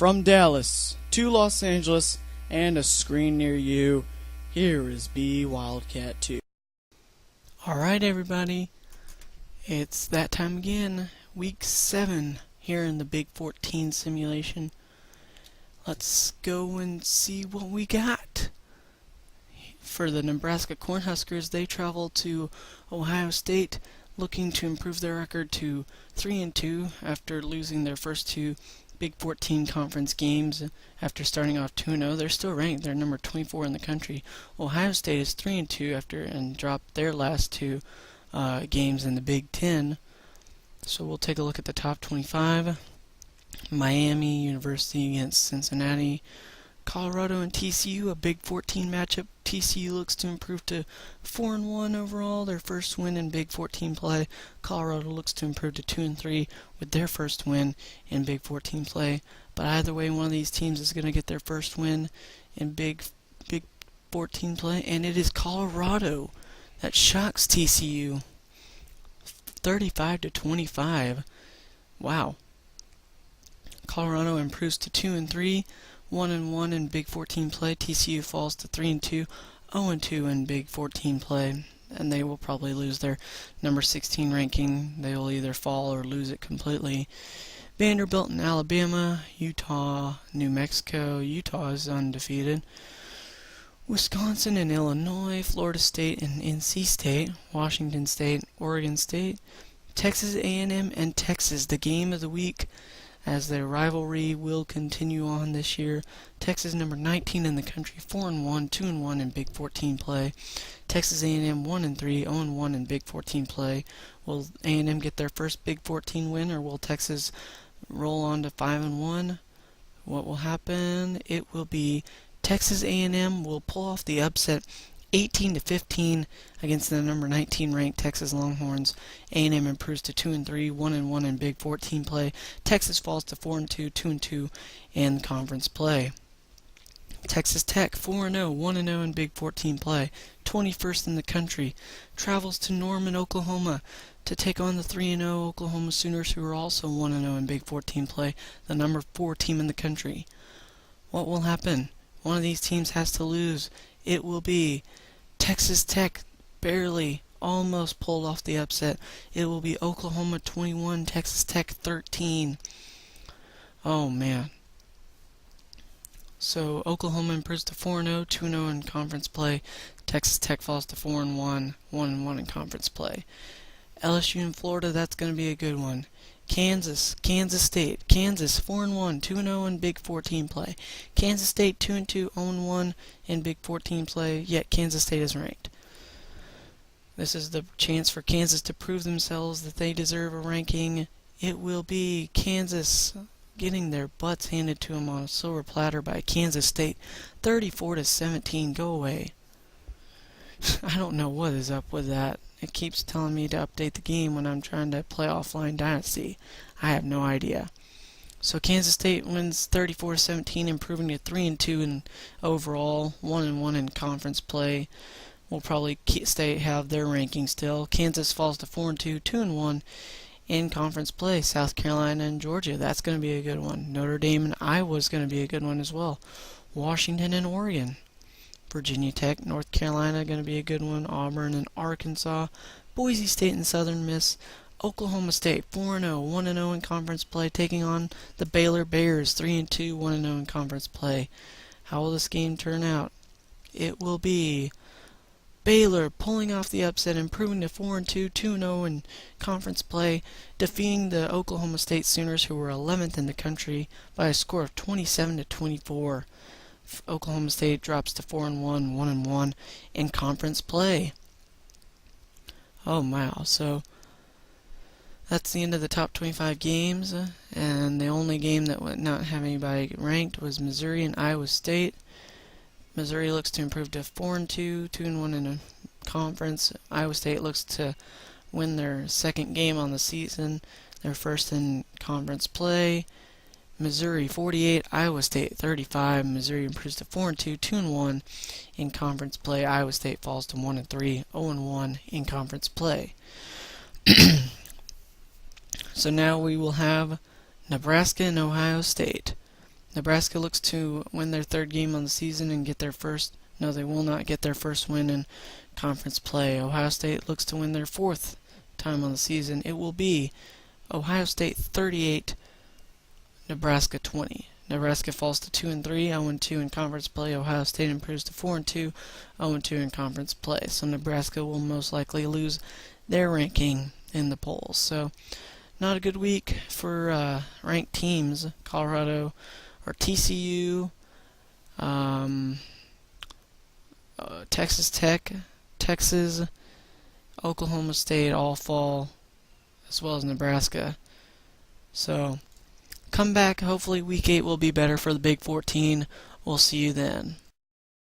From Dallas to Los Angeles and a screen near you, here is B Wildcat 2. Alright everybody, it's that time again, week 7 here in the Big 14 simulation. Let's go and see what we got. For the Nebraska Cornhuskers, they travel to Ohio State looking to improve their record to 3-2 after losing their first two Big 14 conference games. After starting off 2-0, they're still ranked. They're number 24 in the country. Ohio State is 3-2 and dropped their last two games in the Big 10. So we'll take a look at the top 25. Miami University against Cincinnati. Colorado and TCU, a Big 14 matchup. TCU looks to improve to 4-1 overall, their first win in Big 14 play. Colorado looks to improve to 2-3 with their first win in Big 14 play. But either way, one of these teams is going to get their first win in Big 14 play, and it is Colorado that shocks TCU 35-25. Wow. Colorado improves to 2-3. 1-1 in Big 14 play. TCU falls to 3-2, 0-2 in Big 14 play, and they will probably lose their number 16 ranking. They will either fall or lose it completely. Vanderbilt and Alabama, Utah, New Mexico. Utah is undefeated. Wisconsin and Illinois, Florida State and NC State, Washington State, Oregon State, Texas A&M and Texas, the game of the week, as their rivalry will continue on this year. Texas number 19 in the country, 4-1, 2-1 in Big 14 play. Texas A&M 1-3, 0-1 in Big 14 play. Will A&M get their first Big 14 win, or will Texas roll on to 5-1? What will happen? It will be Texas A&M will pull off the upset 18-15 against the number 19 ranked Texas Longhorns. A&M improves to 2-3, 1-1 in Big 14 play. Texas falls to 4-2, 2-2 in conference play. Texas Tech 4-0, 1-0 in Big 14 play, 21st in the country, travels to Norman, Oklahoma to take on the 3-0 Oklahoma Sooners, who are also 1-0 in Big 14 play, the number 4 team in the country. What will happen? One of these teams has to lose. It will be Texas Tech, barely, almost pulled off the upset. It will be Oklahoma 21, Texas Tech 13. Oh man. So Oklahoma improves to 4-0, 2-0 in conference play. Texas Tech falls to 4-1, 1-1 in conference play. LSU and Florida, that's going to be a good one. Kansas State, Kansas 4-1, 2-0 in Big 14 play. Kansas State 2-2, 0-1 in Big 14 play, yet Kansas State is ranked. This is the chance for Kansas to prove themselves that they deserve a ranking. It will be Kansas getting their butts handed to them on a silver platter by Kansas State, 34-17. Go away. I don't know what is up with that. It keeps telling me to update the game when I'm trying to play offline Dynasty. I have no idea. So Kansas State wins 34-17, improving to 3-2 in overall, 1-1 in conference play. Will probably have their ranking still. Kansas falls to 4-2, 2-1 in conference play. South Carolina and Georgia, that's going to be a good one. Notre Dame and Iowa is going to be a good one as well. Washington and Oregon. Virginia Tech, North Carolina, going to be a good one. Auburn and Arkansas. Boise State and Southern Miss. Oklahoma State, 4-0, 1-0 in conference play, taking on the Baylor Bears, 3-2, 1-0 in conference play. How will this game turn out? It will be Baylor pulling off the upset, improving to 4-2, 2-0 in conference play, defeating the Oklahoma State Sooners, who were 11th in the country, by a score of 27-24. Oklahoma State drops to 4-1, 1-1 in conference play. Oh wow, so that's the end of the top 25 games, and the only game that would not have anybody ranked was Missouri and Iowa State. Missouri looks to improve to 4-2, 2-1 in a conference. Iowa State looks to win their second game on the season, their first in conference play. Missouri 48, Iowa State 35. Missouri improves to 4-2, 2-1 in conference play. Iowa State falls to 1-3, 0-1 in conference play. So now we will have Nebraska and Ohio State. Nebraska looks to win their third game on the season and get their first. No, they will not get their first win in conference play. Ohio State looks to win their fourth time on the season. It will be Ohio State 38, Nebraska 20. Nebraska falls to 2-3, 0-2 in conference play. Ohio State improves to 4-2, 0-2 in conference play. So Nebraska will most likely lose their ranking in the polls. So not a good week for ranked teams. Colorado or TCU, Texas Tech, Texas, Oklahoma State all fall, as well as Nebraska. So come back. Hopefully week 8 will be better for the Big 14. We'll see you then.